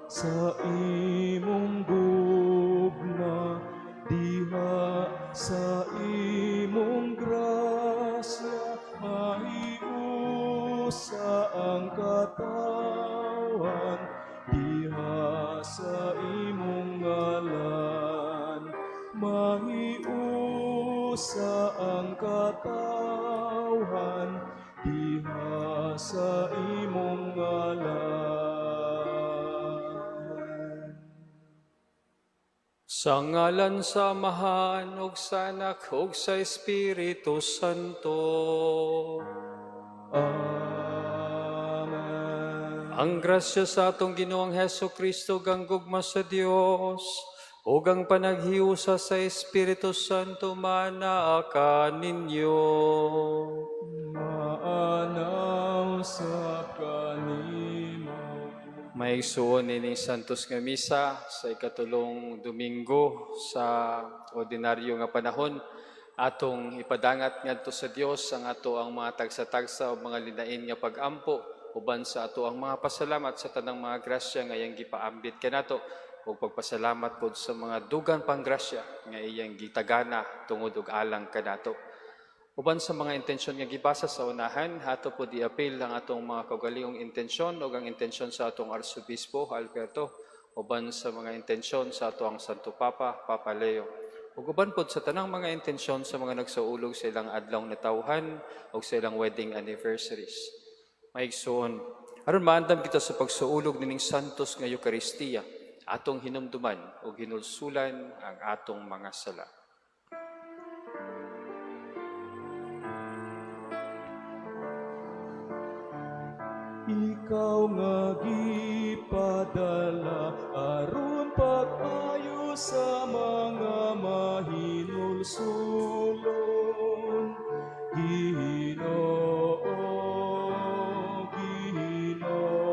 sa imong gugma, diha sa imong grasya, maiusa ang katawan, diha sa imong ngalan, maiusa ang katawan, diha sa imong ngalan. Sa ngalan sa Amahan, ug sa Anak, ug sa Espiritu Santo. Amen. Ang grasya sa atong Ginoong Heso Kristo, ang gugma sa Dios, ug ang panaghiusa sa Espiritu Santo manaa kaninyo. Maanaw sa kanimo. May igsuon ining Santos nga Misa sa ikatulong Domingo sa ordinaryo nga panahon. Atong ipadangat ngadto sa Dios ang ato ang mga tagsa-tagsa o mga linain nga pag-ampo uban sa ato ang mga pasalamat sa tanang mga grasya nga iyang gipaambit kanato ug pagpasalamat pod sa mga dugang panggrasya nga iyang gitagana tungod og alang kanato. Uban sa mga intensyon nga gibasa sa unahan, hato po di-appeal ang atong mga kaugalingong intensyon o ang intensyon sa atong Arsobispo Alberto, uban sa mga intensyon sa atong Santo Papa, Papa Leo. Ug uban po sa tanang mga intensyon sa mga nagsaulog sa ilang adlaw na tawhan o sa ilang wedding anniversaries. Maigsoon, aron maandam kita sa pagsuulog nining Santos nga Eucharistia, atong hinumduman o ginulsulan ang atong mga sala. Ikaw nga gipadala aron pag-ayo sa mga mahinulsulon. Ginoo, Ginoo,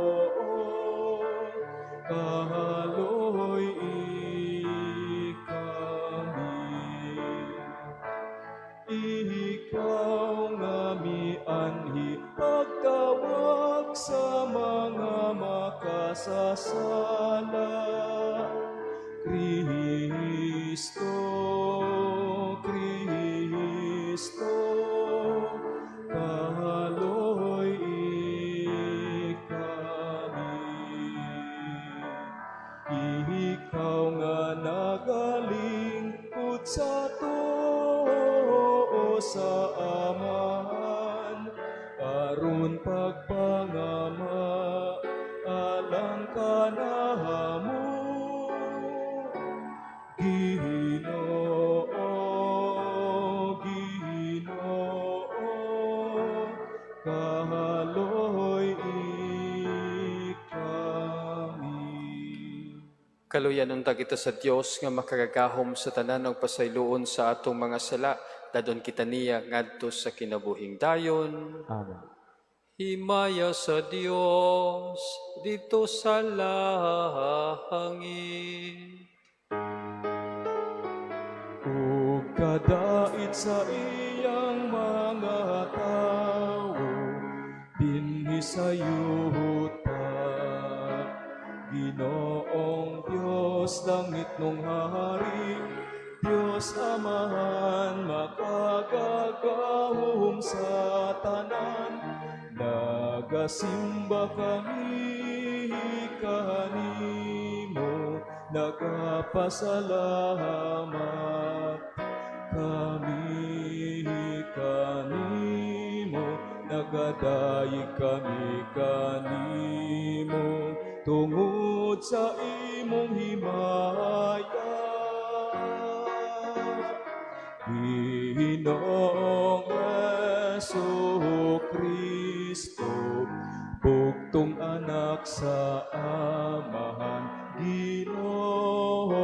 kahaloy ikami. Ikaw nga mianhi pagtawag sa mga makasasala. Kristo, Kristo, kahaloy ikami. Ikaw nga nagalingkod sa tuo sa Amahan, aron pagpangama alang kanamo. Ginoo, Ginoo, kahaloy ikami. Kaluyan unta kita sa Dios nga makagagahom sa tanan og pasayloon sa atong mga sala, dadon kita niya ngadto sa kinabuhing dayon. Amen. Himaya sa Dios dito sa langit. Ug kadait sa iyang mga tao, binhi sa yuta. Ginoong Diyos, langit nung hari, Diyos Amahan, makagagahom sa tanan. Nagasimba kami kanimo, nagapasalamat kami kanimo, nagadayeg kami kanimo, tungod sa imong himaya. Ginoong Jesucristo, bugtong anak sa Amahan, Ginoong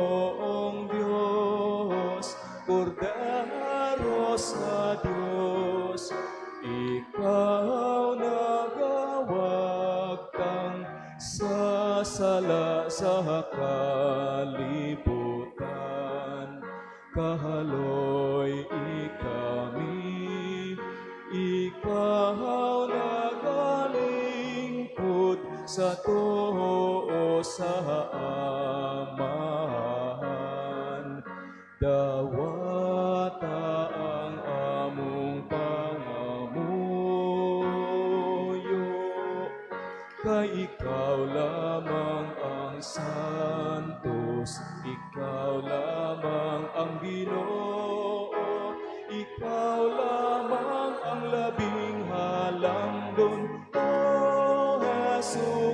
Diyos, Kordero sa Diyos, ikaw nagawagtang sa sala sa kalibutan. Kahaloy ikami, ikaw nagalingkod sa tuo sa amahan. Dawata ang among pangamuyo, kay ikaw lamang ang santos, ikaw lamang ang Ginoo, ikaw lamang ang labing halangdon, O Jesucristo.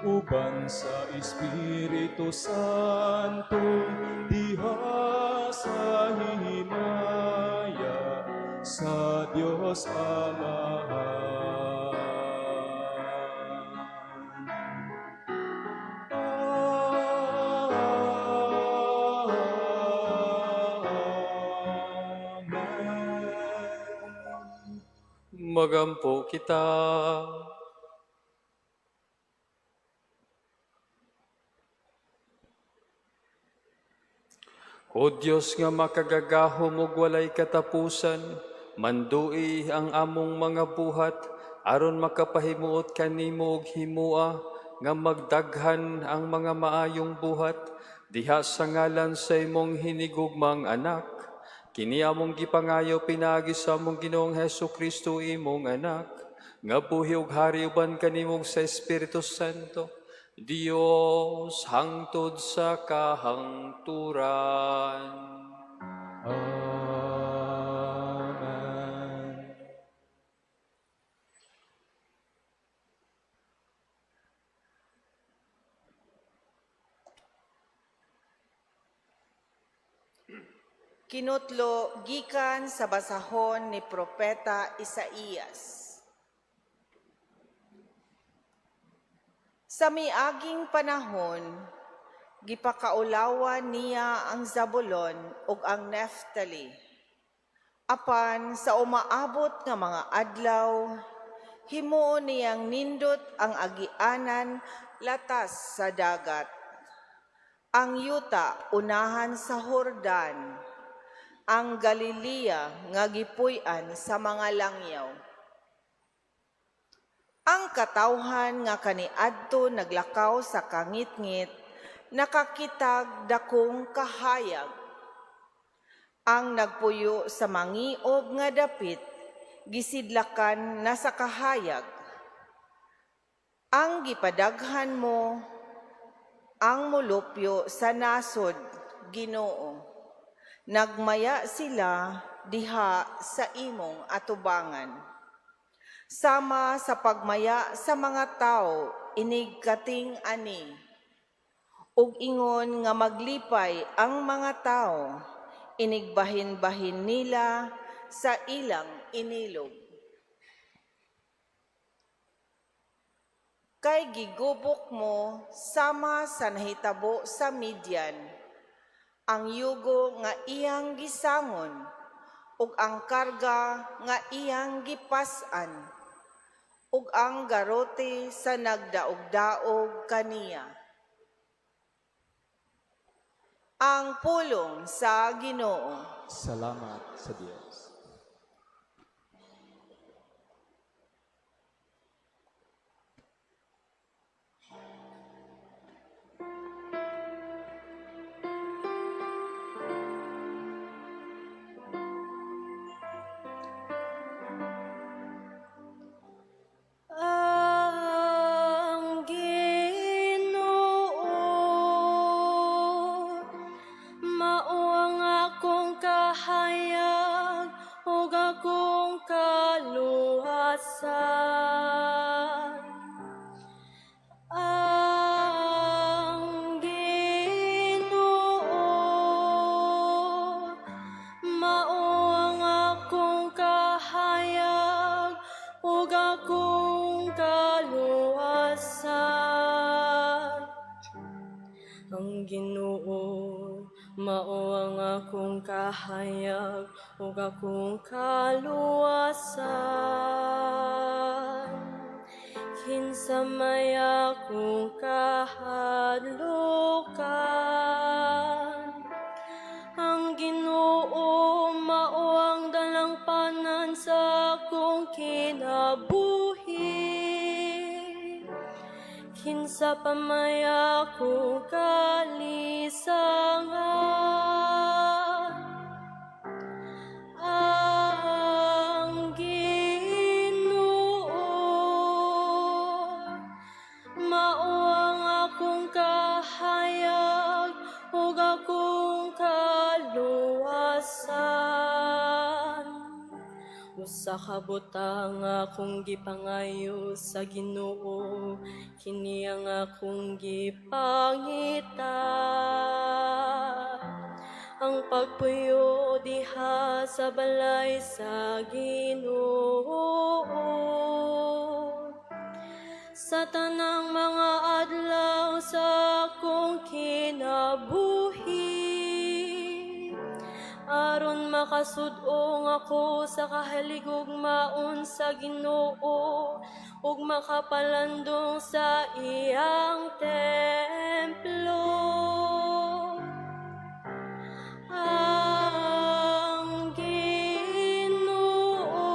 Uban sa Espiritu Santo, diha sa himaya sa Dios Amahan. Amen. Magampo kita. O Diyos nga makagagahom ug walay katapusan, mandui ang among mga buhat, aron makapahimuot kanimo og himua, nga magdaghan ang mga maayong buhat, diha sa ngalan sa imong hinigugmang anak. Kini among gipangayo pinaagi sa among Ginoong Hesukristo imong anak, nga buhi ug hari uban kanimo sa Espiritu Santo, Dios hangtod sa kahangturan. Amen. Kinutlo gikan sa basahon ni Propeta Isaías. Sa miaging panahon, gipakaulawan niya ang Zabulon ug ang Neftali. Apan sa umaabot nga mga adlaw, himuon niyang nindot ang agianan latas sa dagat. Ang yuta unahan sa Jordan, ang Galilea nga gipuy-an sa mga langyaw. Ang katawhan nga kaniadto naglakaw sa kangitngit, nakakitag dakong kahayag. Ang nagpuyo sa mangiob nga dapit, gisidlakan na sa kahayag. Ang gipadaghan mo, ang mulupyo sa nasod, Ginoo. Nagmaya sila diha sa imong atubangan. Sama sa pagmaya sa mga tao, inig kating ani. Ug ingon nga maglipay ang mga tao, inigbahin-bahin nila sa ilang inilog. Kay gigubok mo sama sa nahitabo sa Midian, ang yugo nga iyang gisangon, ug ang karga nga iyang gipas-an, ug ang garote sa nagdaog-daog kaniya. Ang pulong sa Ginoo. Salamat sa Diyos. Ang Ginoo mao ang akong kahayag ug akong kaluwasan. Ang Ginoo mao ang akong kahayag ug akong kaluwasan. Ang Ginoo mao ang akong kahayag ug akong kaluwasan. Kinsa may akong kahadlukan. Ang Ginoo mao ang dalangpanan sa akong sa pamaya ko kalisangan. Ang Ginoo mao ang akong kahayag ug akong kaluwasan. Usa ka butang akong gipangayo sa Ginoo, kini ang akong gipangita. Ang pagpuyo diha sa balay sa Ginoo, sa tanang mga adlaw sa akong kinabuhi, aron makasud-ong ako sa kahaligugmaon sa Ginoo ug makapalandong sa iyang templo. Ang Ginoo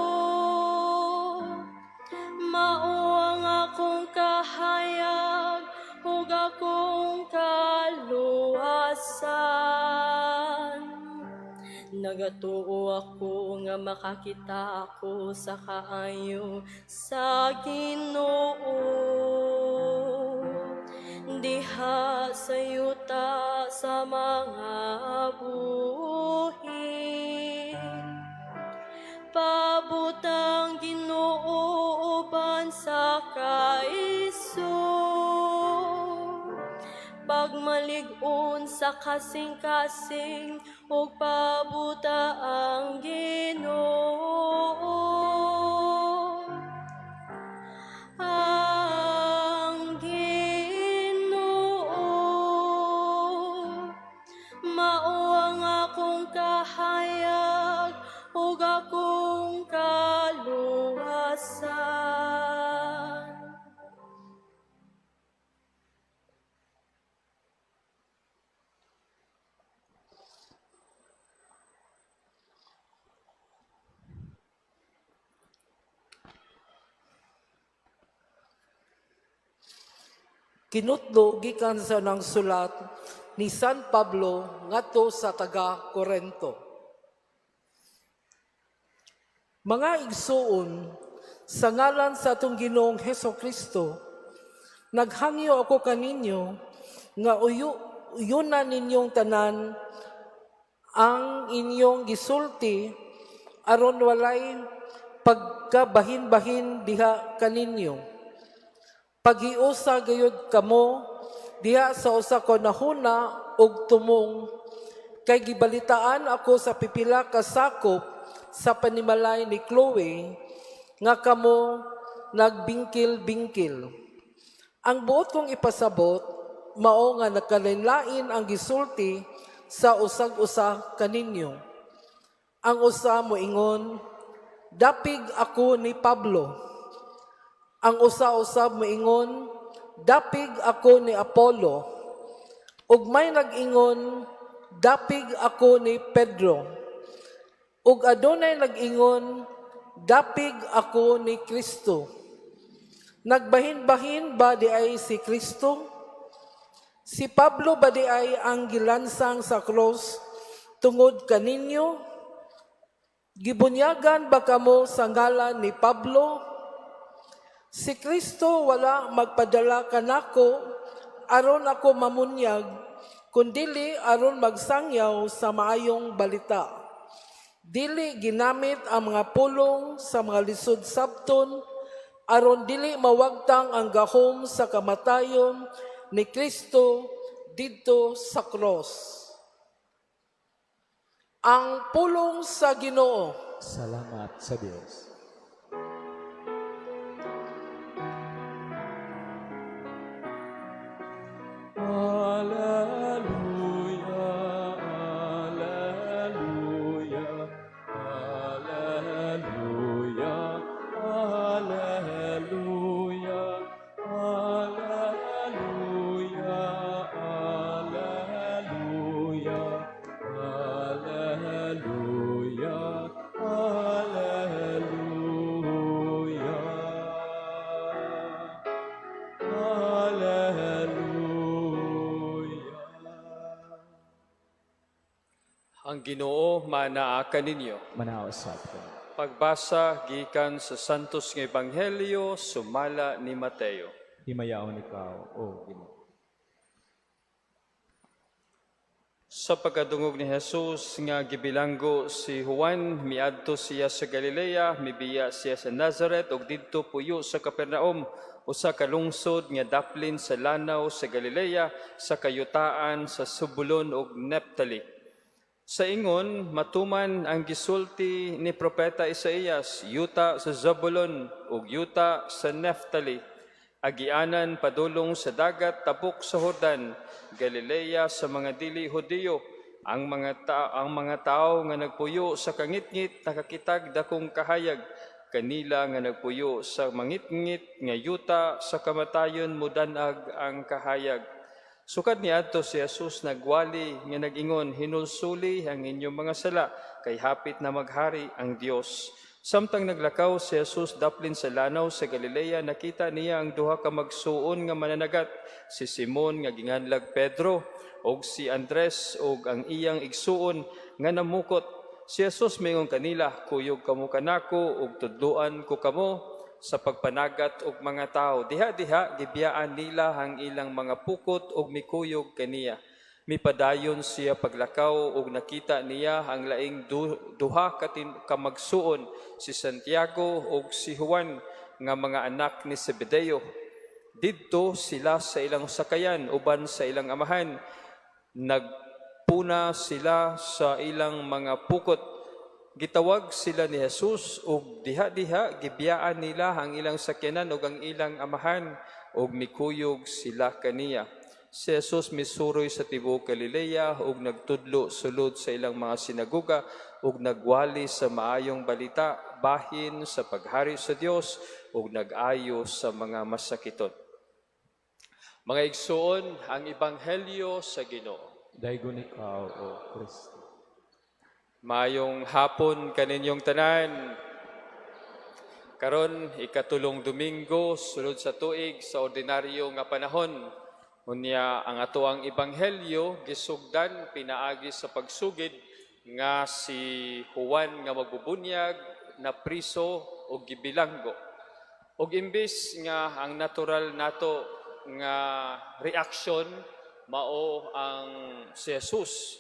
mao ang akong kahayag ug akong kaluwasan. Nagatuo ako nga makakita ako sa kaayo sa Ginoo, diha sa yuta sa mga buhi. Pabutang Ginoo uban sa kaiso, pagmalig-on sa kasing-kasing ug pabuta ang Ginoo. Ang Ginoo mao ang akong kahayag ug akong kaluwasan. Kinutlo gikan sa nang sulat ni San Pablo ngadto sa taga Corinto. Mga igsuon, sa ngalan sa atong Ginoong Hesukristo, naghangyo ako kaninyo nga uyunan ninyong tanan ang inyong gisulti aron walay pagkabahin-bahin diha kaninyo. Paghiusa gayud kamo diha sa usa ko nahuna ug tumong, kay gibalitaan ako sa pipila ka sakop sa panimalay ni Chloe nga kamo nagbingkil-bingkil. Ang buot kong ipasabot mao nga nagkalain-lain ang gisulti sa usag-usa kaninyo. Ang usa moingon, dapig ako ni Pablo. Ang usa-usab moingon, dapig ako ni Apollo. Ug may nag-ingon, dapig ako ni Pedro. Ug adunay nag-ingon, dapig ako ni Kristo. Nagbahin-bahin ba di ay si Kristo? Si Pablo ba di ay ang gilansang sa cross tungod kaninyo? Gibunyagan ba kamo sa ngalan ni Pablo? Si Kristo wala magpadala kanako aron ako mamunyag, kundili aron magsangyaw sa maayong balita. Dili ginamit ang mga pulong sa mga lisod sabton, aron dili mawagtang ang gahom sa kamatayon ni Kristo didto sa cross. Ang pulong sa Ginoo. Salamat sa Diyos. Hallelujah, hallelujah, hallelujah, hallelujah, hallelujah, hallelujah, hallelujah, hallelujah. Ang Ginoo manaa kaninyo. Manausap ko. Pagbasa gikan sa Santos nga Ebanghelyo sumala ni Mateo. Himayaon ikaw, O Ginoo. Sa pagkadungog ni Jesus nga gibilanggo si Juan, miadto siya sa Galilea, mibiya siya sa Nazareth ug didto puyo sa Capernaum, usa ka lungsod nga daplin sa lanaw sa Galilea, sa kayutaan sa Zebulon ug Neptali. Sa ingon, matuman ang gisulti ni Propeta Isaías, yuta sa Zebulon ug yuta sa Neptali, agianan padulong sa dagat tapok sa Jordan, Galilea sa mga dili Hudiyo, ang mga tao nga nagpuyo sa kangitngit nakakitag dakong kahayag, kanila nga nagpuyo sa mangitngit nga yuta sa kamatayon mudanag ang kahayag. Sukad niadto si Jesus nagwali nga nag-ingon, hinulsuli ang inyong mga sala, kay hapit na maghari ang Dios. Samtang naglakaw si Jesus daplin sa lanaw sa Galilea, nakita niya ang duha ka magsuon nga mananagat, si Simon nga ginganlag Pedro, og si Andres og ang iyang igsuon nga namukot. Si Jesus mingon kanila, kuyog kamo kanako og tudloan ko kamo sa pagpanagat og mga tao. Diha-diha gibiyaan nila ang ilang mga pukot og mikuyog kaniya. Mipadayon siya paglakaw ug nakita niya ang laing duha ka magsuon, si Santiago ug si Juan nga mga anak ni Zebedeo. Didto sila sa ilang sakayan uban sa ilang amahan. Nagpuna sila sa ilang mga pukot. Gitawag sila ni Jesus ug diha-diha gibiyaan nila ang ilang sakyanan ug ang ilang amahan ug mikuyog sila kaniya. Si Jesus misuroy sa tibuok Galilea ug nagtudlo sulod sa ilang mga sinagoga ug nagwali sa maayong balita bahin sa paghari sa Dios ug nag-ayo sa mga masakiton. Mga igsoon, ang Ebanghelyo sa Ginoo. Daygon ikaw, O Kristo. Mayong hapon kaninyong tanan. Karon ikatulong Domingo sulod sa tuig sa ordinaryo nga panahon. Unya ang atoang ebanghelyo gisugdan pinaagi sa pagsugid nga si Juan nga magbubunyag na priso o gibilanggo. Og imbis nga ang natural nato nga reaction mao ang si Jesus.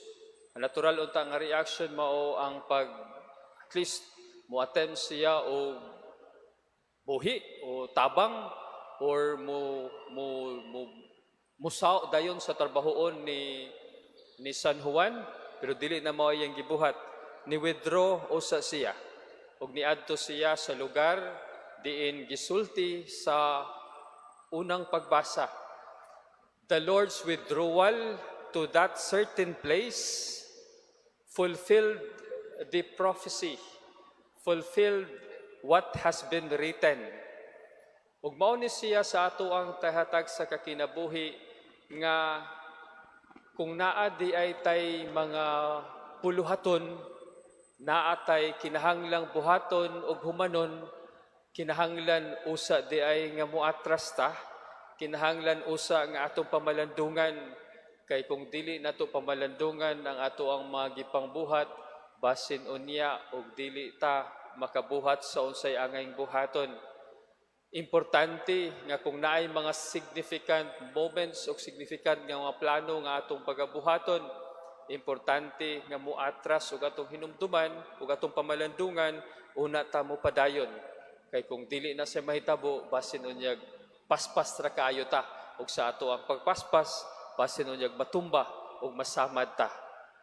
Ang natural unta nga reaction mao ang at least mo-attend siya o buhi o tabang or musaw dayon sa trabahoon ni San Juan, pero dili na mao iyang gibuhat. Ni withdraw usa siya ug niadto siya sa lugar diin gisulti sa unang pagbasa. The Lord's withdrawal to that certain place fulfilled the prophecy, fulfilled what has been written. Ug mao ni siya sa ato ang tahatag sa kakinabuhi nga kung naa di ay tay mga puluhaton, naa tay kinahanglang buhaton ug humanon, kinahanglan usa di ay nga muatras ta, kinahanglan usa nga atong pamalandungan. Kay kung dili nato pamalandungan ang ato ang mga gipangbuhat, basin unya og dili ta makabuhat sa unsay angayng buhaton. Importante nga kung naay mga significant moments o significant nga mga plano nga atong pagabuhaton, importante nga muatras og atong hinumduman ug atong pamalandungan una ta mo padayon. Kay kung dili na sa mahitabo, basin unyag paspas ra kaayo ta ug sa ato ang pagpaspas basin unyag matumba o masamad ta.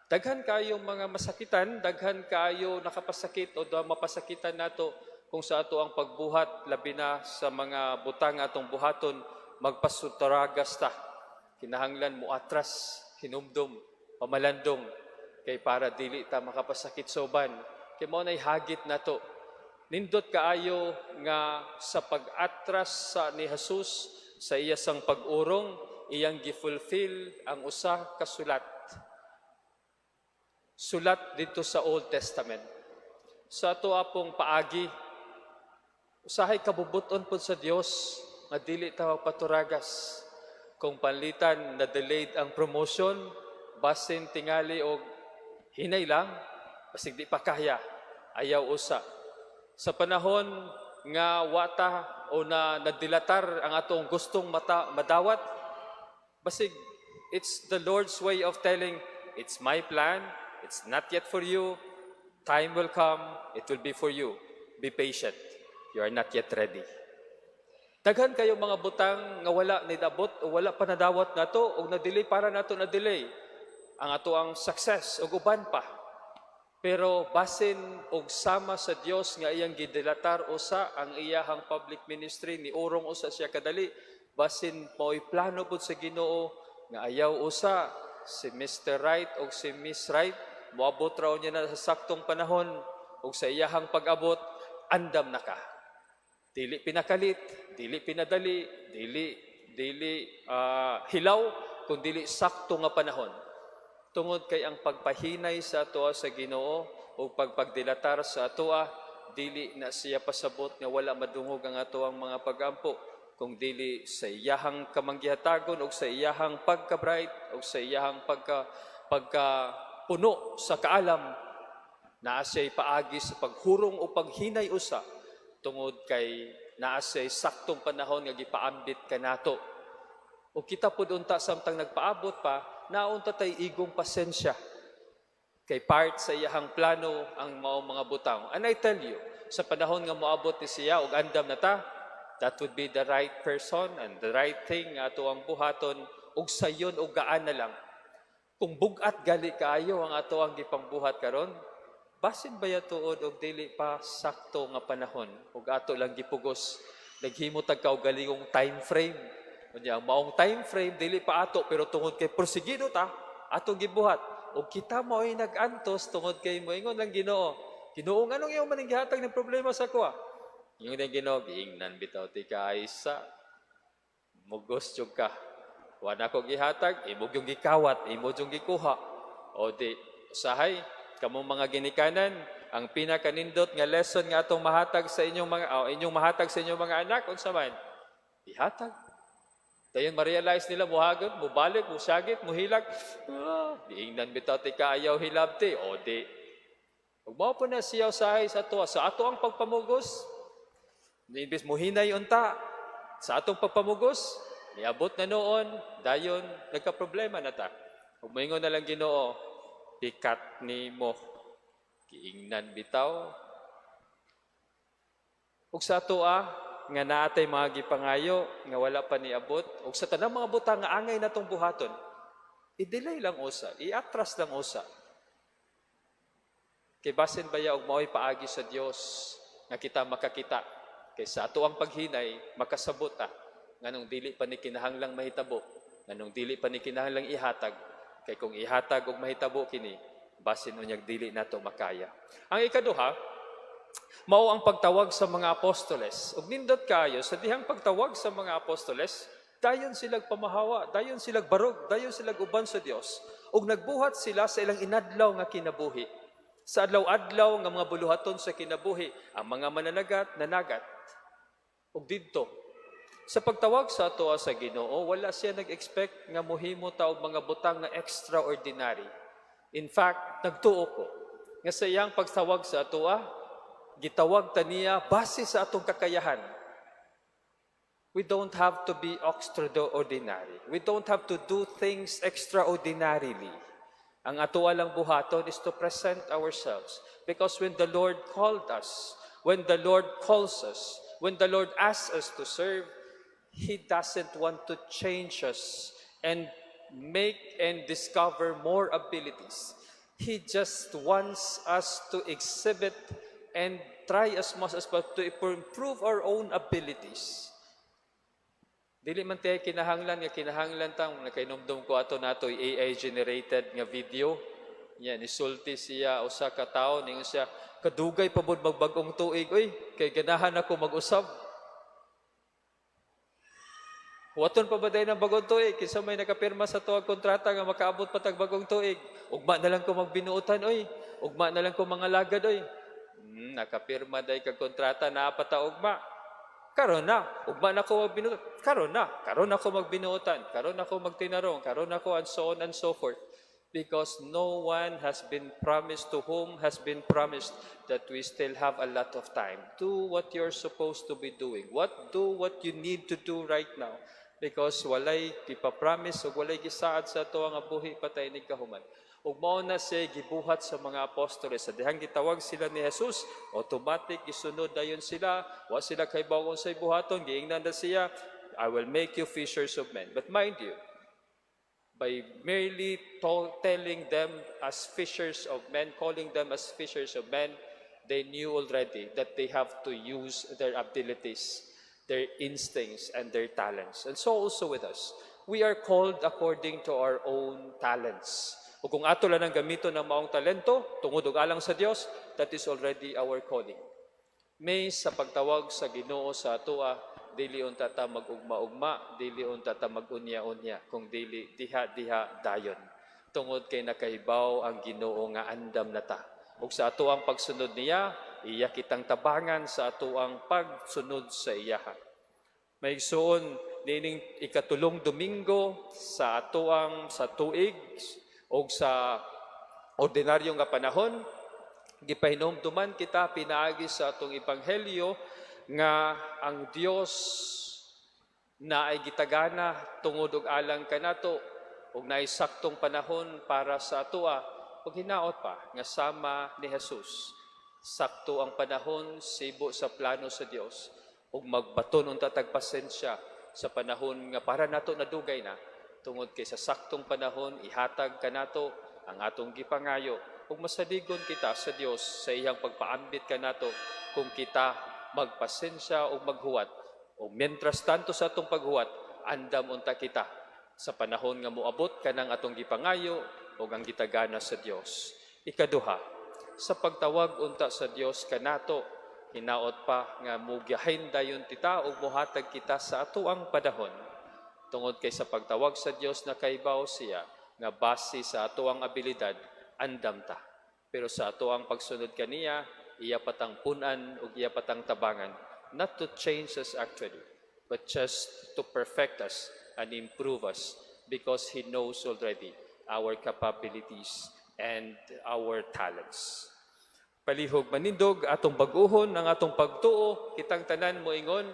Daghan kayong mga masakitan, daghan kayo nakapasakit o mapasakitan nato kung sa ato ang pagbuhat, labi na sa mga butang atong buhaton, magpasutaragas ta. Kinahanglan mo atras, hinumdum, pamalandong, kay para dili ta makapasakit sa uban. Kay mo na'y hagit nato. Nindot kaayo nga sa pag-atras ni Jesus sa iya sang pag-urong, iyang gifulfill ang usa ka sulat. Sulat dito sa Old Testament. Sa ato apong paagi, usahay kabubuton pud sa Dios nga dili ta magpaturagas. Kung panlitan na delayed ang promotion, basin tingali og Hinay lang, basig di pa kaya, ayaw usa. Sa panahon nga wata o na nadilatar ang atong gustong madawat, basig it's the Lord's way of telling, it's my plan, it's not yet for you, time will come, it will be for you. Be patient, you are not yet ready. Daghan kayo mga butang nga wala nidabot o wala pa nadawat nato o na-delay para nato na-delay ang ato ang success o uban pa. Pero basin og sama sa Dios nga iyang gidilatar usa ang iyahang public ministry ni urong usa siya kadali, basin mao'y plano pud sa Ginoo nga ayaw usa si Mr. Right o si Miss Right moabot raw niya na sa saktong panahon o sa iyahang pag-abot andam na ka. Dili pinakalit, dili pinadali, dili hilaw, kundi sakto nga panahon. Tungod kay ang pagpahinay sa atoa sa Ginoo o pagpagdilatar sa atoa, dili na siya pasabot nga wala madungog ang atoang mga pag-ampo, kung dili sa iyahang kamanggihatagon o sa iyahang pagka-bright o sa iyahang pagka-puno sa kaalam, naa siya'y paagi sa paghurong o paghinay usa, tungod kay naa siya'y saktong panahon nga gipaambit kanato. O kita pud unta samtang nagpaabot pa, naunta tay igong pasensya. Kay part sa iyahang plano ang mga butang. And I tell you, sa panahon nga moabot ni siya og andam na ta, that would be the right person and the right thing nga ato ang buhaton og sayon og gaan na lang. Kung bugat gali kaayo ang ato ang gipangbuhat karon, basin ba tuod og dili pa sakto nga panahon ug ato lang gipugos naghimo tag kaugalingong time frame. Unya maong time frame dili pa ato pero tungod kay porsigido ta ato gibuhat ug kita mao'y nag-antos tungod kay moingon lang Ginoo. Ginoo nganong imong maning gihatag ng problema sa kuha? Yung nang Ginoo giingnan bitaw ti kaaysa. Mugos jud ka. Wa na ko gihatag, imong yung gikawat, imong yung gikuha. O di usahay kamong mga ginikanan, ang pinakanindot nga lesson nga atong mahatag sa inyong mga anak unsa man? Ihatag. Dayon ma-realize nila muhagod, mubalik, musagit, muhilag. Diingnan bitaw ti kaayaw hilabti. O di. Ug mao po na siya usahay sa ato ang pagpamugos. Imbis muhinay unta sa atong pagpamugos, niabot na noon, dayon nagka-problema na ta. Ug moingon na lang Ginoo, pikat ni mo. Giingnan bitaw. Ug sa atoa, nga naatay mga gipangayo, nga wala pa niabot, ug sa tanang mga butang nga angay natong buhaton, i-delay lang usa, i-atras lang usa. Kay basin baya og mao'y paagi sa Dios nga kita makakita. Kay sa ato ang paghinay, makasabot ta. Nganong dili pa ni kinahanglang mahitabo, nganong dili pa ni kinahanglang ihatag. Kay kung ihatag og mahitabo kini, basin unyag dili nato makaya. Ang ikaduha, mao ang pagtawag sa mga apostoles. Ug nindot kayo sa dihang pagtawag sa mga apostoles, dayon silag pamahawa, dayon silag barog, dayon silag uban sa Dios. Ug nagbuhat sila sa ilang inadlaw nga kinabuhi. Sa adlaw-adlaw nga mga buluhaton sa kinabuhi, ang mga mananagat nanagat. Ug didto sa pagtawag sa atoa sa Ginoo, wala siya nag-expect nga mohimo ta og mga butang nga extraordinary. In fact, nagtuo ko nga sa iyang pagtawag sa atoa, gitawag ta niya base sa atong kakayahan. We don't have to be extraordinary. We don't have to do things extraordinarily. Ang atoa lang buhaton is to present ourselves. Because when the Lord called us, when the Lord calls us, when the Lord asks us to serve, He doesn't want to change us and make and discover more abilities. He just wants us to exhibit and try as much as possible to improve our own abilities. Dili man tayo kinahanglan tang nakainomdom ko ato nato AI generated nga video. Yan isulti siya usa ka tawo ning siya kadugay pa bud magbag-ong tuig oy kay ganahan ako mag-usab. Waton pa ba day ng bagong tuig kinsa may nakapirma sa tuwag kontrata nga makaabot pa tag bagong tuig. Ugma na lang ko magbinuotan oy. Ugma na lang ko mga lagad oy. Nakapirma day kag kontrata na pata ugma. Karon na, ugma na ko magbinuot. Karon ako magbinuotan, karon ako magtinarong, karon ako and so on and so forth. because no one has been promised to whom has been promised that we still have a lot of time. Do what you're supposed to be doing. Do what you need to do right now. Because walay gipapromise o walay gisaad sa ato ang buhi patay ni kahuman. Ug mao na siya gibuhat sa mga apostoles. Sa dihang gitawag sila ni Jesus, automatic gisunod dayon sila. Wa sila kay bawon sa buhaton, giingnan na siya, I will make you fishers of men. But mind you, by merely telling them as fishers of men, calling them as fishers of men, they knew already that they have to use their abilities, their instincts, and their talents. And so also with us. We are called according to our own talents. O kung ato lang ang gamito ng maong talento, tungod og alang sa Dios, that is already our calling. May sa pagtawag sa Ginoo sa atoa, dili unta ta mag-ugma-ugma, dili unta ta mag-unya-unya, kung dili diha-diha dayon. Tungod kay nakahibaw ang Ginoo nga andam na ta. Ug sa ato ang pagsunod niya, iya kitang tabangan sa ato ang pagsunod sa iyaha. Maigsoon nining ikatulong Domingo sa ato ang sa tuig o sa ordinaryo nga panahon, gipahinumduman kita pinaagi sa atong ebanghelyo nga ang Dios na ay gitagana tungod og alang kanato ug naay saktong panahon para sa atoa ug hinaot pa nga sama ni Jesus. Sakto ang panahon sibo sa plano sa Dios ug magbaton unta tag pasensya sa panahon nga para nato nadugay na tungod kay sa saktong panahon ihatag kanato ang atong gipangayo ug masaligon kita sa Dios sa iyang pagpaambit kanato kung kita magpasensya o maghuwat. O mientras tanto sa atong paghuwat, andam unta kita sa panahon nga moabot kanang atong gipangayo o ang gitagana sa Dios. Ikaduha, sa pagtawag unta sa Dios kanato, hinaot pa nga mugiyahin dayon tita o muhatag kita sa atoang panahon. Tungod kay sa pagtawag sa Dios na kaibaw siya, nga base sa atoang abilidad, andam ta. Pero sa atoang pagsunod kaniya, iya patang punan o iya patang tabangan, not to change us actually, but just to perfect us and improve us because He knows already our capabilities and our talents. Palihog manindog atong bag-uhon ang atong pagtuo, kitang tanan moingon,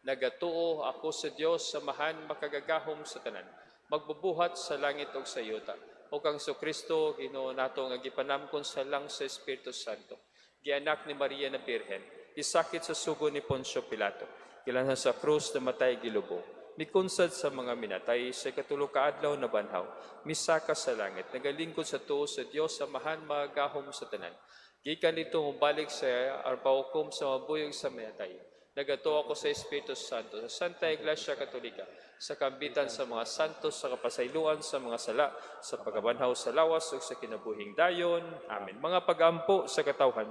nagatuo ako sa Dios samahan makagagahom sa tanan, magbubuhat sa langit ug sa yuta. O kang Kristo Ginoo nato nga gipanamkon sa lang sa Espiritu Santo. Gianak ni Maria na Birhen, isakit sa sugo ni Poncio Pilato, kilanhan sa krus na matay gilubo, mikunsad sa mga minatay sa katulog kaadlaw na banhaw, misaka sa langit, nagalingkod sa tuo sa Dios samahan magahom sa tanan. Gikan nito mubalik sa arbaukom sa mabuyog sa minatay. Nagato ako sa Espiritu Santo, sa Santa Iglesia Katolika, sa kambitan sa mga santos, sa kapasayloan sa mga sala, sa pagabanhaw sa lawas ug sa kinabuhing dayon. Amen. Mga pag-ampo sa katawhan.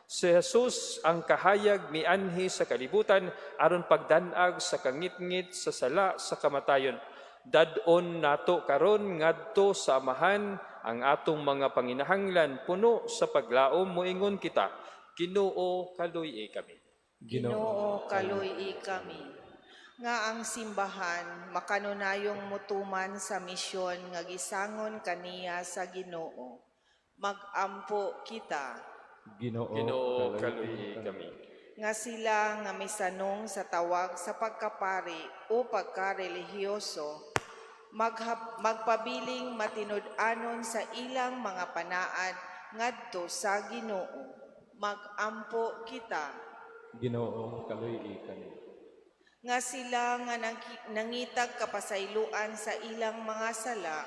Si Jesus ang kahayag mianhi sa kalibutan aron pagdanag sa kangitngit sa sala sa kamatayon. Dadon nato karon ngadto sa amahan ang atong mga panginahanglan puno sa paglaom moingon kita. Ginoo kaluy kami. Ginoo kaluy kami. Nga ang simbahan makanunayong mutuman sa misyon nga gisangon kaniya sa Ginoo. Magampo kita. Ginoo kaluy kami. Nga sila nga misanong sa tawag sa pagkapari o pagkarelihiyoso, magpabiling matinud-anon sa ilang mga panaad ngadto sa Ginoo. Magampo kita. Ginoo kaluy kami. Nga sila nga nangitag kapasayloan sa ilang mga sala,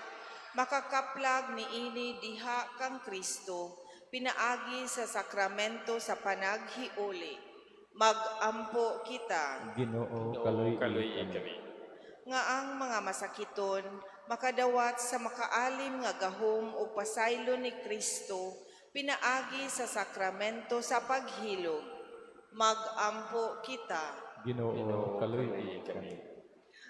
makakaplag ni ini diha kang Kristo, pinaagi sa sakramento sa panaghiuli. Magampo kita. Ginoo Kaluy kaluy kami. Nga ang mga masakiton, makadawat sa makaalim nga gahom o pasaylo ni Kristo, pinaagi sa sakramento sa paghilog. Magampo kita. Ginoo kaluy kami.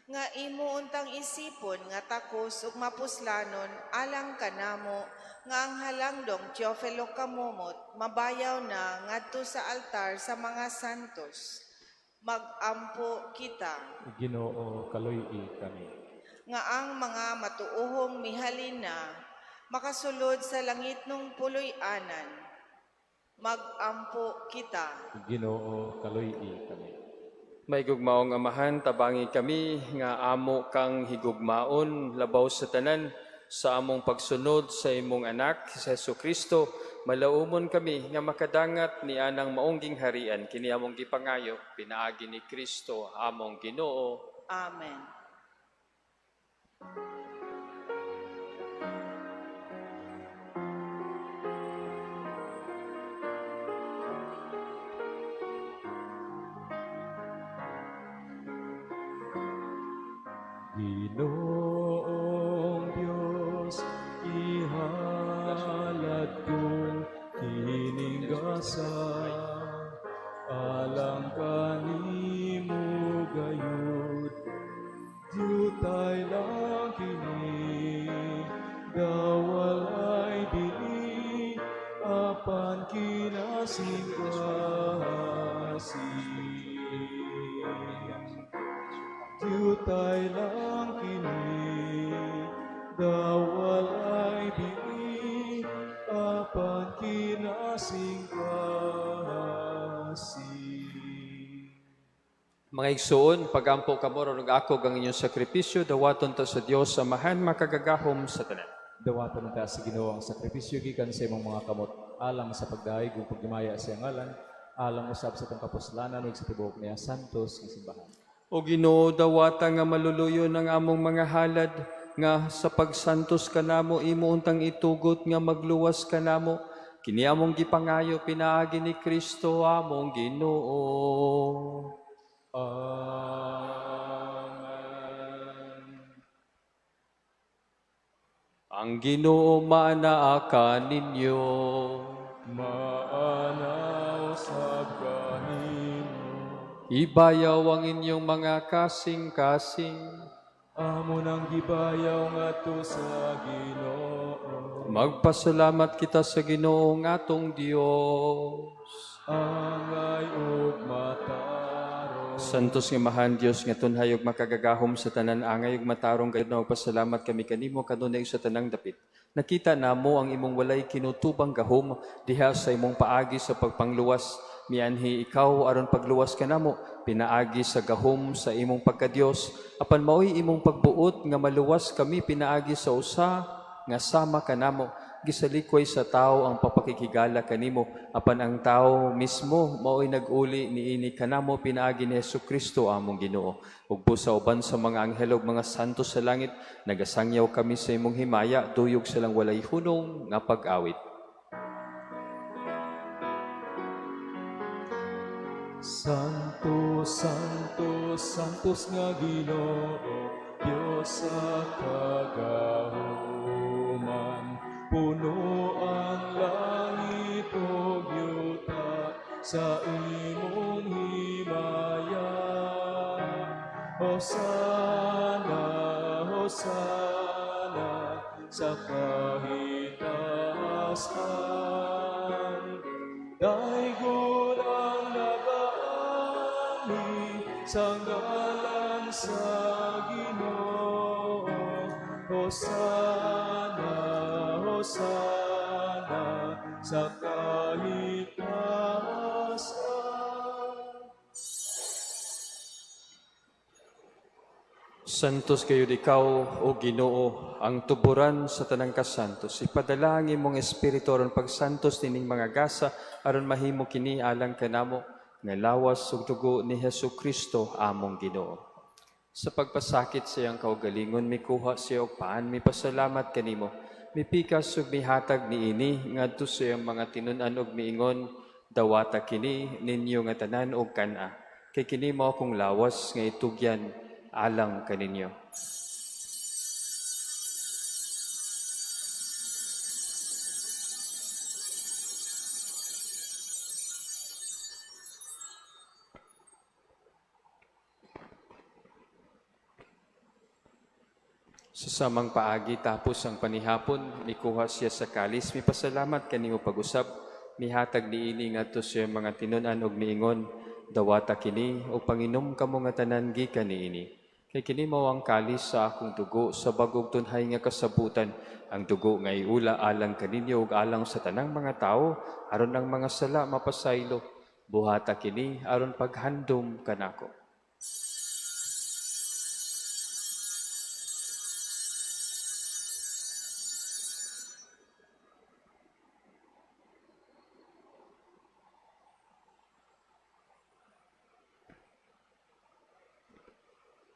Nga imo untang isipon nga takos ug mapuslanon alang kanamo nga ang halangdong Teofilo kamumot mabayaw na ngadto sa altar sa mga santos. Magampo kita. Ginoo kaluy kami. Nga ang mga matuohong mihalina Makasulod sa langit nung puloy-anan, magampo kita. Ginoo, kaluy-i kami. May gugmaong amahan, tabangi kami, nga amo kang higugmaon, labaw sa tanan, sa among pagsunod sa imong anak, sa Jesucristo, malaumon kami nga makadangat ni anang maungging harian, kini among gipangayo, pinaagi ni Kristo, among Ginoo. Amen. Ginoong Diyos, ihalad kong kiningasan, alang kanimo gayud, diyutay lang kini, dawalay dili, apan kinasingkasi. Diyutay lang kini, dawalay dili, apan kinasingkasi. Mga igsoon, pagampo kamo ron ako ang inyong sakripisyo, dawaton ta sa Dios Amahan, makagagahom sa tanan. Dawatan ta sa Ginoo ang sakripisyo gikan sa imong mga kamot, alang sa pagdaig ug pagdimaya sa iyang ngalan, alang usab sa tong kapuslanan ug sa tibuok niya santos nga simbahan. O Ginoo, dawata nga maluluyo ng among mga halad, nga sa pagsantos kanamo imo untang itugot nga magluwas kanamo, kini among gipangayo pinaagi ni Kristo among Ginoo. Amen. Ang Ginoo manaa ninyo. Maanaw sa kanino, Ibayaw ang inyong mga kasing-kasing. amo nang gibayaw ngadto sa Ginoo. Magpasalamat kita sa Ginoo nga atong Dios. Angay ug mataro, Santos nga mahan Dios nga tunhayog makagagahom sa tanan angay ug matarong gayud na magpasalamat kami kanimo kanunay sa tanang dapit. Nakita namo ang imong walay kinutubang gahom diha sa imong paagi sa pagpangluwas. Mianhi ikaw aron pagluwas kanamo pinaagi sa gahom sa imong pagkadios, apan maoy imong pagbuot nga maluwas kami pinaagi sa usa nga sama kanamo. Gisalikoy sa tao ang papakikigala kanimo, apan ang tao mismo maoy nag-uli niini kanamo pinaagi ni Jesucristo among Ginoo. Ug busa uban sa mga anghel ug mga santo sa langit, nagasangyaw kami sa imong himaya, tuyog silang walay hunong nga pag-awit. Santo, Santo, Santos nga Ginoo, Dios sa kagahuman. Puno ang langit ug yuta sa imong himaya. Hosana, Hosana sa kahitasan. Daigod ang nagaani sa ngalan sa Ginoo. Hosana, Hosana sa kahitasan. Santos kayo ikaw, o Ginoo, ang tuburan sa tanang kasantos. Ipadala ang imong espiritu aron pagsantos nining mga gasa aron mahimo kini alang kanamo nga lawas ug dugo ni Jesucristo among Ginoo. Sa pagpasakit sa iyang kaugalingon mikuha siya og paan mipasalamat kanimo. Mipikas ug mihatag niini ngadto sa iyang mga tinun-an ug miingon dawata kini ninyo nga tanan og kana. Kay kini mao akong lawas nga itugyan alang kaninyo. Sa samang paagi tapos ang panihapon, mikuha siya sa kalis, mipasalamat kanimo pag-usab, mihatag niini ngadto sa mga tinun-an og miingon, dawata kini o panginom kamo nga tanan gikan niini. Kay kini mao ang kalis sa akong dugo sa bagog tunhay nga kasabutan, ang dugo nga iula alang kaninyo ug alang sa tanang mga tao aron ang mga sala mapasaylo. Buhata kini aron paghandom kanako.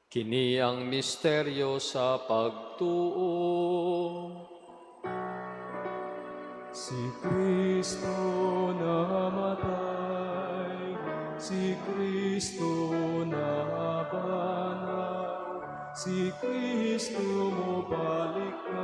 Kini ang misteryo sa pagtuo. Si Kristo namatay, si Kristo nabanaw, si Kristo mo baliknan.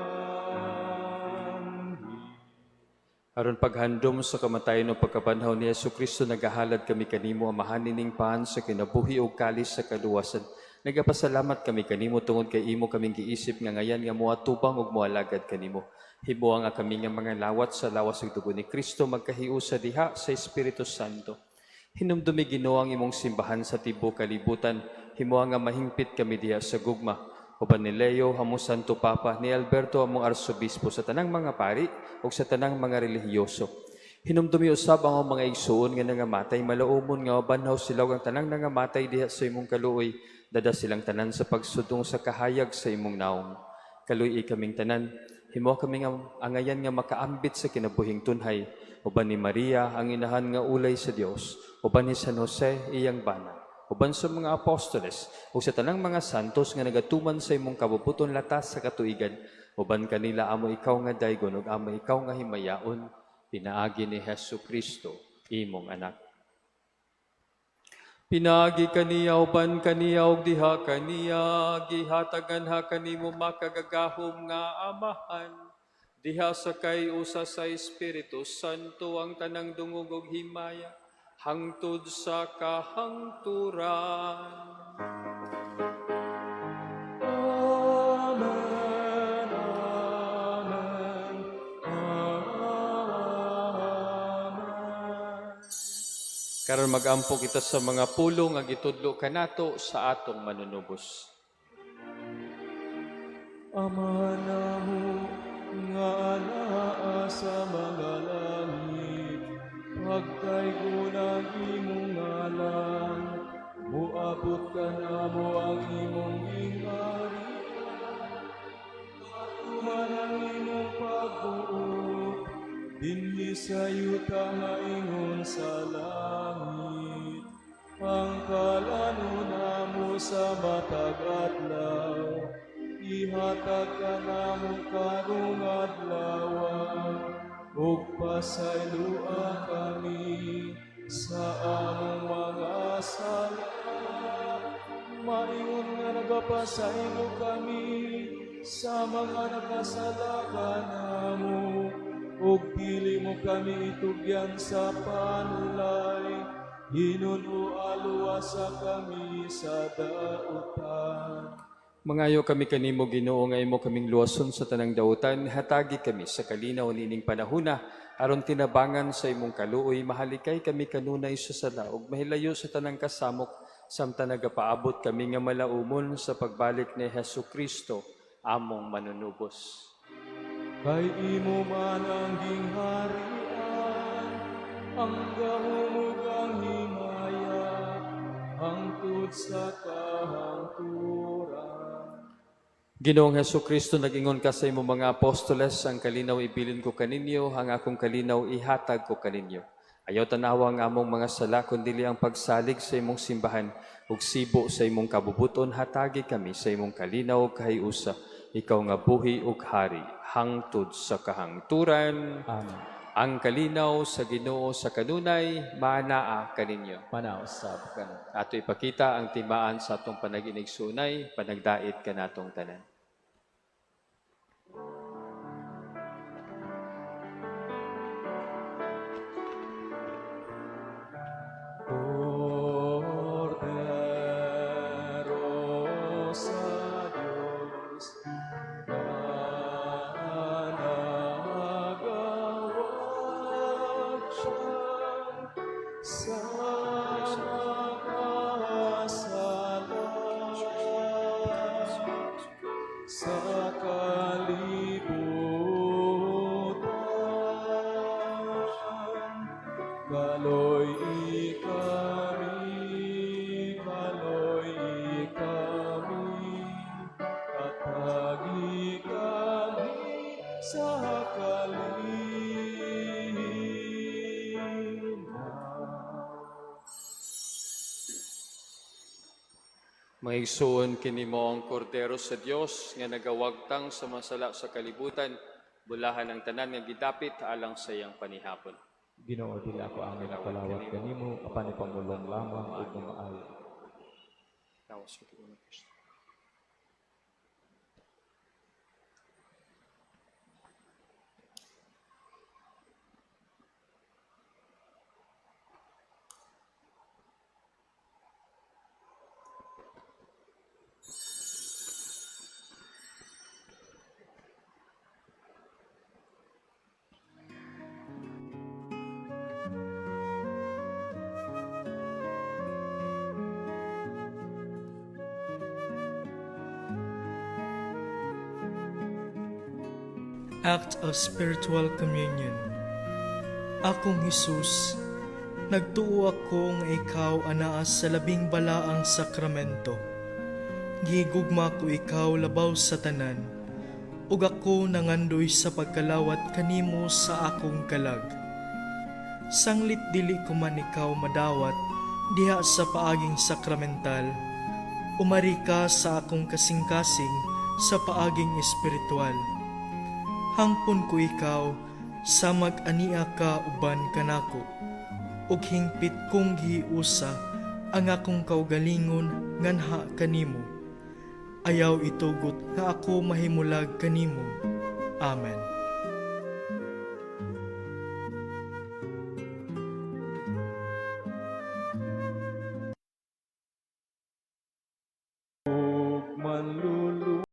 Aron paghandom sa kamatayon o pagkabanhaw ni Jesucristo, nagahalad kami kanimo amahan ning paan sa kinabuhi o kalis sa kaluwasan. Nagapasalamat kami kanimo tungod kay imo kaming giisip nga ngayan nga moatubang ug moalagad kanimo. Himuwa nga kami nga mga lawat sa lawas ug dugo ni Kristo magkahiusa diha sa Espiritu Santo. Hinumdumi Ginoo ang imong simbahan sa tibuok kalibutan. Himuwa nga mahingpit kami diha sa gugma. Uban ni Leo, among Santo Papa, ni Alberto, among Arsobispo, sa tanang mga pari ug sa tanang mga relihiyoso. Hinumdumi usab ang mga igsuon nga nangamatay, malaumon nga banhaw sila ug ang tanang nangamatay diha sa imong kaluoy. Dada silang tanan sa pagsudong sa kahayag sa imong naong. Kaluy kaming tanan, himo kaming angayan nga makaambit sa kinabuhing tunhay. Uban ni Maria, ang inahan nga ulay sa Dios. Uban ni San Jose, iyang bana. Uban sa mga apostoles, o sa tanang mga santos nga nagatuman sa imong kabubuton latas sa katuigan. Uban kanila amo ikaw nga daygon ug amo ikaw nga himayaon. Pinaagi ni Jesucristo, imong anak. Pinagi kaniya uban kaniya ug diha kaniya gihatagan ha kanimo makagagahom nga amahan diha sa kay usa sa Espiritu Santo ang tanang dungog ug himaya hangtod sa kahangturan. Amen, amen, amen. Karon magampo kita sa mga pulong nga gitudlo kanato sa atong manunubos. Ama namo nga anaa sa mga langit, pagkaygunan imong ngalan, muabot ka namo ang imong ingari, patuman ang imong pagbuot, dinhi sa yuta nga ingon sa langit, ang kalanuna mo sa matag adlaw, ihatag ka namo karong adlaw, ug pasaylua kami sa among mga sala, maingon nga nagapasaylo kami sa mga nakasala kanamo, ug dili mo kami itugyan sa panulay, hinunualwasa kami sa dautan. Mangayo kami kanimo Ginoo nga imo kaming luwason sa tanang dautan, hatagi kami sa kalinaw nining panahona aron tinabangan sa imong kaluoy, mahalikay kami kanunay sa sala ug mahilayo sa tanang kasamok samtang nagapaabot kami nga malaumon sa pagbalik ni Jesucristo among manunubos. Kay imo man ang gingharian, ang gahumog ang himaya, hangtod sa kahangturan. Ginoong Jesucristo, nag-ingon ka sa imong mga apostoles, ang kalinaw ibilin ko kaninyo, ang akong kalinaw ihatag ko kaninyo. Ayaw tanawa ang among mga sala, kundili ang pagsalig sa imong simbahan, ug sibo sa imong kabubuton, hatagi kami sa imong kalinaw ug kahiusa. Ikaw nga buhi ug hari, hangtod sa kahangturan. Amen. Ang kalinaw sa Ginoo sa kanunay, manaa kaninyo. Manausab ka na. Ato ipakita ang timaan sa atong panaginigsunay, panagdait ka natong tanan. Cordero sa Diyos, nanagawad siya sa mga sala. Maigsuon kini mo ang kordero sa Dios nga nagawagtang sa masala sa kalibutan, bulahan ang tanan nga gidapit alang sa iyang panihapon. Ginoo, dili ako ang nagpalawat kanimo, apan ipamulong lamang ug maayo. Tawas ko tugon ng Kristo. Act of Spiritual Communion. Akong Hesus, nagtuo ako nga ikaw anaa sa labing balaang sakramento. Gigugma ko ikaw labaw sa tanan, ug ako nangandoy sa pagkalawat kanimo sa akong kalag. Sanglit dili ko man ikaw madawat diha sa paaging sakramental, umari ka sa akong kasing-kasing sa paaging espiritual. Hangpon ko ikaw, sa mag-ania ka uban kanako, ug hingpit kong giusa ang akong kaugalingon nganha kanimo. Ayaw itugot nga ako mahimulag kanimo. Amen. Ug manlulu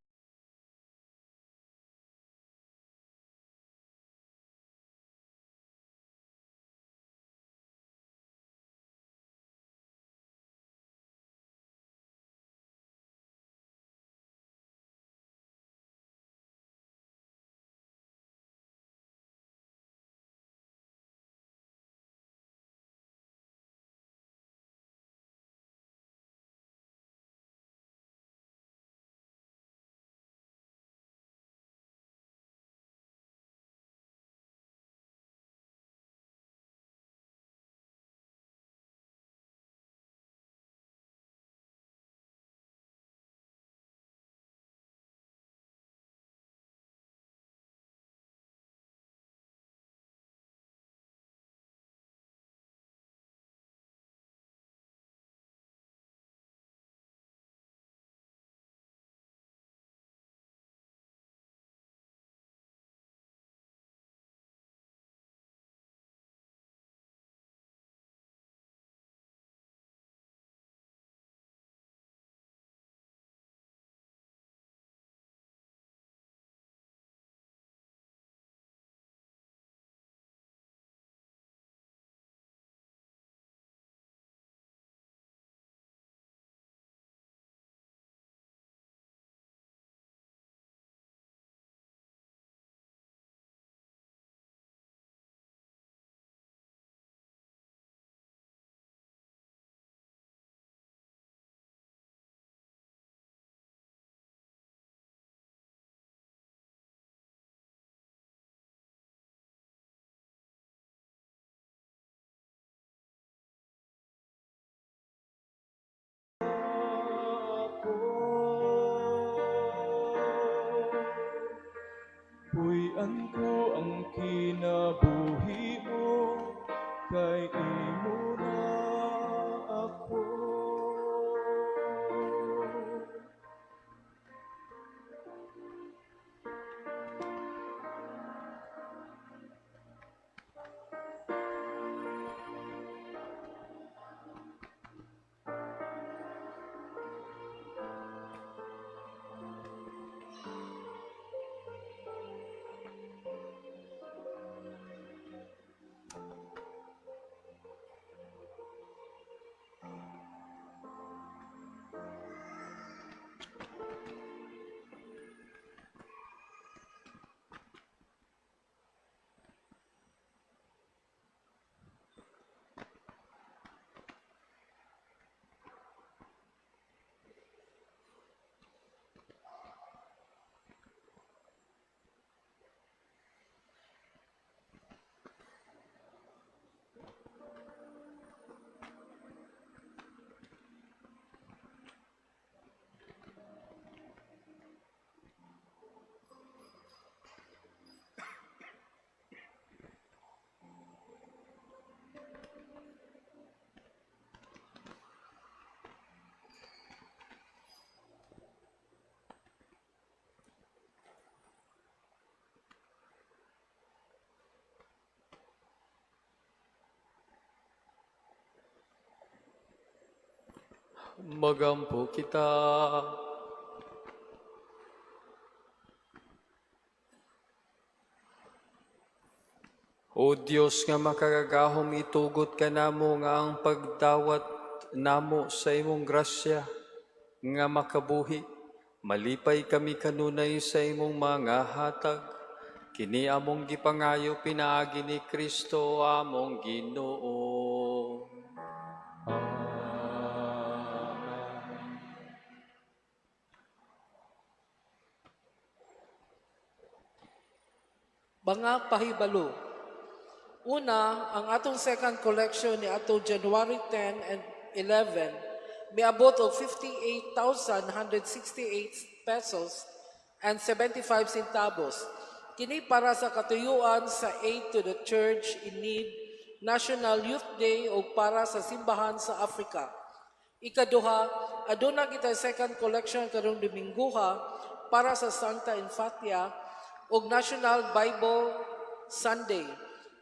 puy-an ko ang kinabuhi mo, kay imo na ako. Magampo kita. O Diyos nga makagagahom, itugot ka namo nga ang pagdawat namo sa imong grasya nga makabuhi. Malipay kami kanunay sa imong mga hatag. Kini among gipangayo pinaagi ni Kristo among Ginoo. Mga pahibalo. Una, ang atong second collection ni atong January 10 and 11 miabot og 58,168 pesos and 75 centavos. Kini para sa katuyuan sa Aid to the Church in Need, National Youth Day o para sa simbahan sa Africa. Ikaduha, aduna kita second collection karong Dominguha para sa Santa Infatia o National Bible Sunday.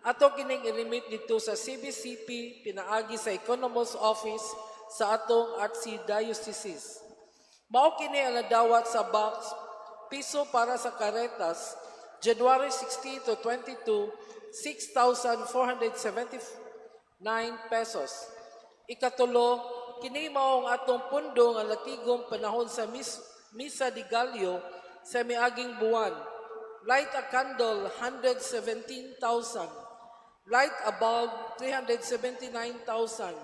Ato kining i-remit dito sa CBCP pinaagi sa Economos Office sa atong Archdiocese. Mao kini ang nadawat sa box piso para sa karetas January 16 to 22, 6,479 pesos. Ikatulo, kini mao ang atong pundo nga latigong panahon sa Misa de Gallo sa miaging buwan. Light a candle, 117,000. Light a bulb, 379,000.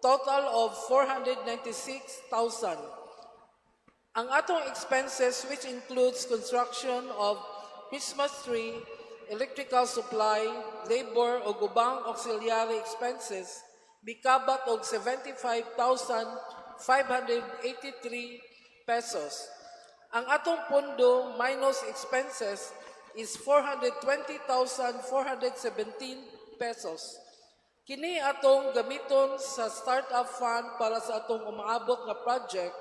Total of 496,000. Ang atong expenses, which includes construction of Christmas tree, electrical supply, labor o ubang auxiliary expenses, bikabat og 75,583 pesos. Ang atong pondo minus expenses is 420,417 pesos. Kini atong gamiton sa startup fund para sa atong umaabot nga project,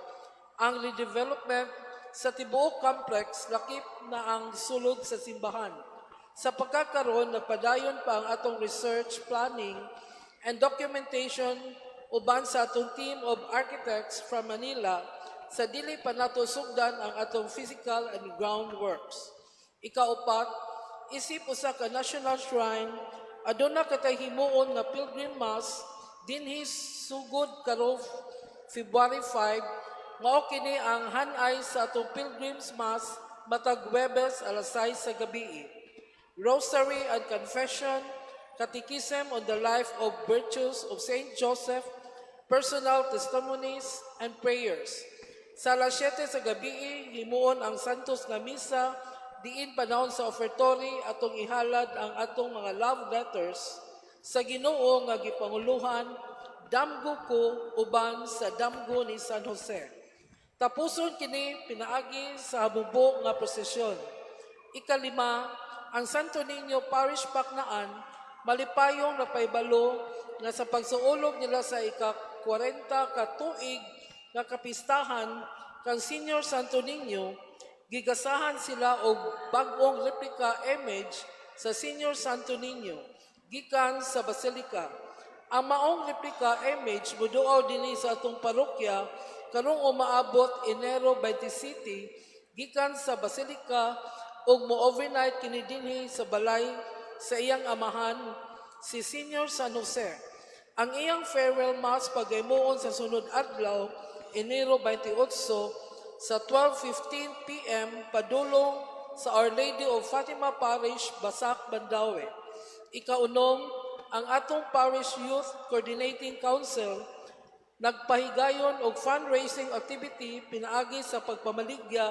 ang redevelopment sa tibuok complex lakip na ang sulod sa simbahan. Sa pagkakaroon, nagpadayon pa ang atong research, planning, and documentation uban sa atong team of architects from Manila sa dili pa nato sugdan ang atong physical and groundworks. Ikaupat, isip usa ka national shrine, aduna katay himuon nga pilgrim mass dinhi sugod karong February 5, mao kini ang hanay sa atong pilgrims mass matag Huwebes alas 6 sa gabi. Rosary and confession, catechism on the life of virtues of Saint Joseph, personal testimonies and prayers. Sa alas 7 sa gabi, himuon ang Santos nga Misa, diin panahon sa offertory atong ihalad ang atong mga love letters sa Ginoo nga gipanguluhan, damgo ko uban sa damgo ni San Jose. Tapuson kini pinaagi sa habubok nga prosesyon. Ikalima, ang Santo Niño Parish Paknaan, malipayong napaybalo nga sa pagsuulog nila sa ika-40 ka tuig nga kapistahan kang Senior Santo Niño, gigasahan sila og bag-ong replica image sa Senior Santo Niño gikan sa Basilica. Ang maong replica image muduaw dinhi sa atong parokya karong umaabot Enero 27 gikan sa Basilica ug mo-overnight kini dinhi sa balay sa iyang amahan si Senior San Jose. Ang iyang farewell mass pagaymoon sa sunod adlaw Enero 28 sa 12:15 p.m. padulong sa Our Lady of Fatima Parish, Basak, Bandawe. Ikaunom, ang atong Parish Youth Coordinating Council nagpahigayon og fundraising activity pinaagi sa pagpamaligya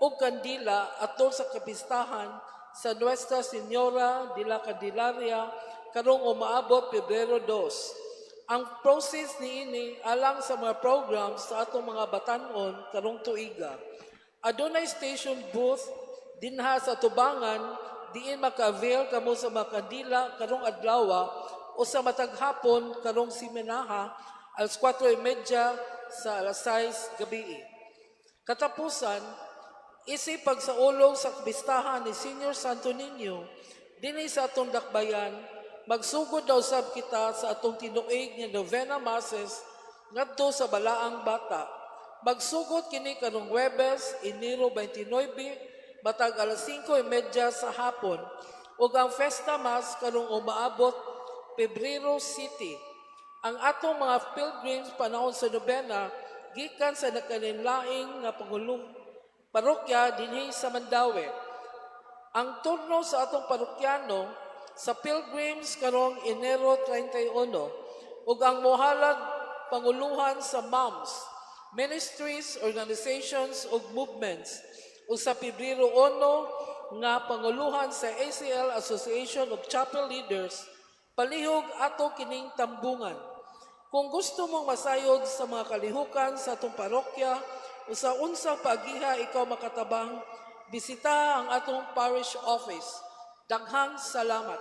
og kandila atol sa kapistahan sa Nuestra Señora de la Candelaria karong umaabot Pebrero 2. Ang process niini alang sa mga programs sa atong mga batanon karong tuiga. Adunay station booth dinha sa tubangan diin maka-avail kamo sa mga kandila karong adlaw o sa matag hapon karong simenaha alas 4:30 sa alas 6 gabi. Katapusan, isip pagsaulog sa kapistahan ni Senior Santo Niño dinhi sa atong dakbayan, magsugod daw sab kita sa atong tinuig nga novena masses ngadto sa balaang bata. Magsugod kini karong Huwebes, Enero 29, matag alas 5:30 sa hapon, ug ang Festa Mass karong umaabot Pebrero City. Ang atong mga pilgrims panahon sa nobena gikan sa nakalinlaing nga pangulong parokya dinhi sa Mandawi. Ang turno sa atong parokyano sa pilgrims karong Enero 31 ug ang mohalad panguluhan sa MOMS, ministries, organizations ug movements ug sa Pebrero 1 nga panguluhan sa ACL Association of Chapel Leaders. Palihog ato kining tambungan. Kung gusto mong masayod sa mga kalihukan sa atong parokya o sa unsang paagiha ikaw makatabang, bisita ang atong parish office. Daghang salamat.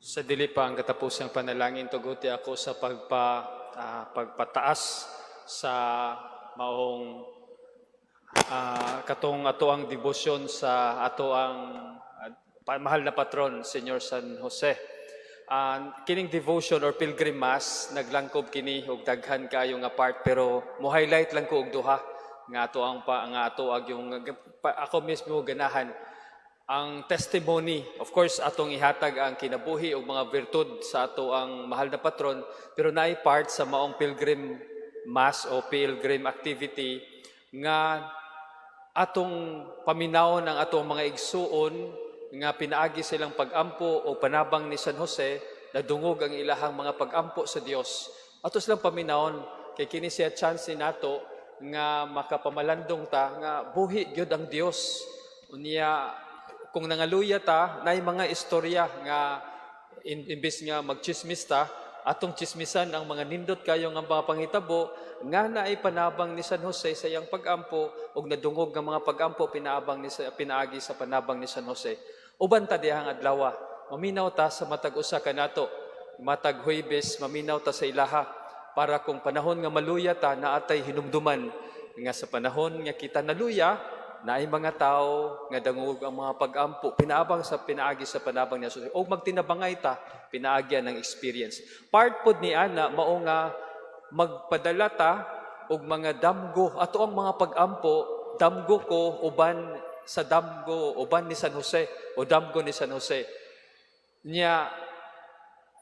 Sa dili pa ang katapusang panalangin, tuguti ako sa pagpataas sa maong katong ato ang debosyon sa ato ang mahal na patron, Senyor San Jose. Kining devotion or pilgrim mass, naglangkob kini og daghan kayo nga part, pero mo-highlight lang ko og duha nga ato ang yung ako mismo ganahan ang testimony. Of course, atong ihatag ang kinabuhi o mga virtud sa ato ang mahal na patron, pero naay part sa maong pilgrim mass o pilgrim activity nga atong paminawon ang atong mga igsuon nga pinaagi silang pag-ampo o panabang ni San Jose, nadungog ang ilahang mga pag-ampo sa Dios. Ato silang paminawon kay kini siya chance nato nga makapamalandong ta nga buhi gyud ang Dios. Unya kung nangaluya ta, nay mga istorya nga imbis nga magchismis ta, atong chismisan ang mga nindot kayo nga mga panghitabo nga naay panabang ni San Jose sa iyang pag-ampo ug nadungog nga mga pag-ampo pinaagi sa panabang ni San Jose. Uban ta dihang adlaw, maminaw ta sa matag usa kanato, matag Huwebes, maminaw ta sa ilaha para kung panahon nga maluya ta naatay hinumduman nga sa panahon nga kita naluya, naay mga tao nga dangog ang mga pag-ampo pinaabang sa pinaagi sa panabang ni Jesus o magtinabangay ta pinaagyan ng experience. Part pod ni ana mao nga magpadala ta og mga damgo ato ang mga pag-ampo, damgo ko uban sa damgo uban ni San Jose o damgo ni San Jose. Nya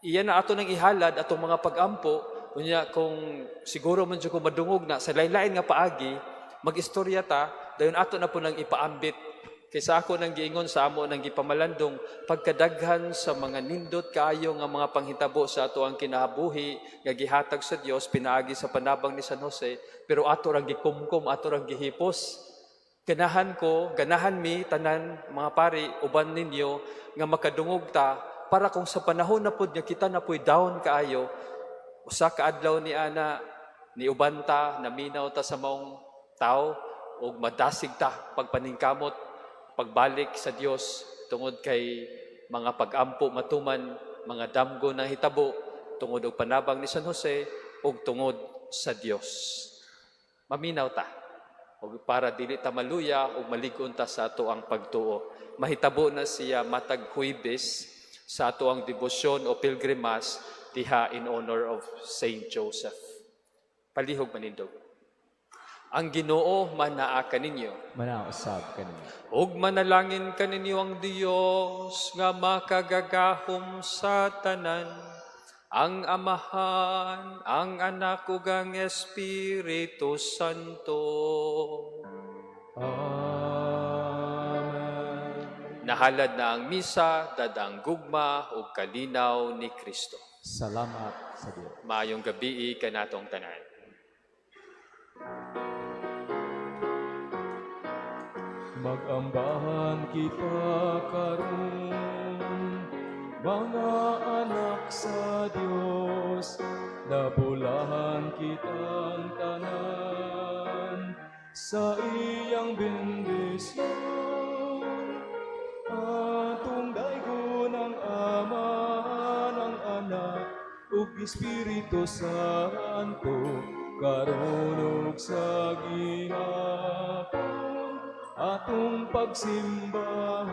iyan na ato nang ihalad atong mga pag-ampo. Unya kung siguro man jud ko madungog na sa lain-lain nga paagi, mag-istorya ta dayon ato na po nang ipaambit. Kaysa ako nang giingon sa amo nang gipamalandong pagkadaghan sa mga nindot kaayo nga mga panghitabo sa ato ang kinabuhi nga gihatag sa Dios pinaagi sa panabang ni San Jose, pero ato ra gikumkum, ato ra gihipos. Ganahan mi tanan mga pari uban ninyo nga makadungog ta para kung sa panahon na pud nga kita na puy down kaayo, usa ka adlaw ni ana ni uban ta naminaw ta sa maong tao ug madasig ta pagpaningkamot pagbalik sa Dios tungod kay mga pag-ampo matuman, mga damgo na hitabo tungod og panabang ni San Jose ug tungod sa Dios. Maminaw ta ug para dili ta maluya ug maligon ta sa ato ang pagtuo. Mahitabo na siya matag Huwebes sa ato ang debosyon o pilgrim mass diha in honor of Saint Joseph. Palihog manindog. Ang Ginoo manaa kaninyo. Manausab kaninyo. Ug manalangin kaninyo ang Dios nga makagagahom sa tanan, ang Amahan, ang Anak ug ang Espiritu Santo. Amen. Nahalad na ang misa, dadang gugma ug kalinaw ni Kristo. Salamat sa Dios. Maayong gabi kanatong tanan. Mag-ambahan kita karon, mga anak sa Dios, nabulahan kitang tanan sa iyang bendisyon. Atong daygon ang Ama, ng Anak, ug Espiritu Santo, karon ug sa gihapon, atong pagsimbahon.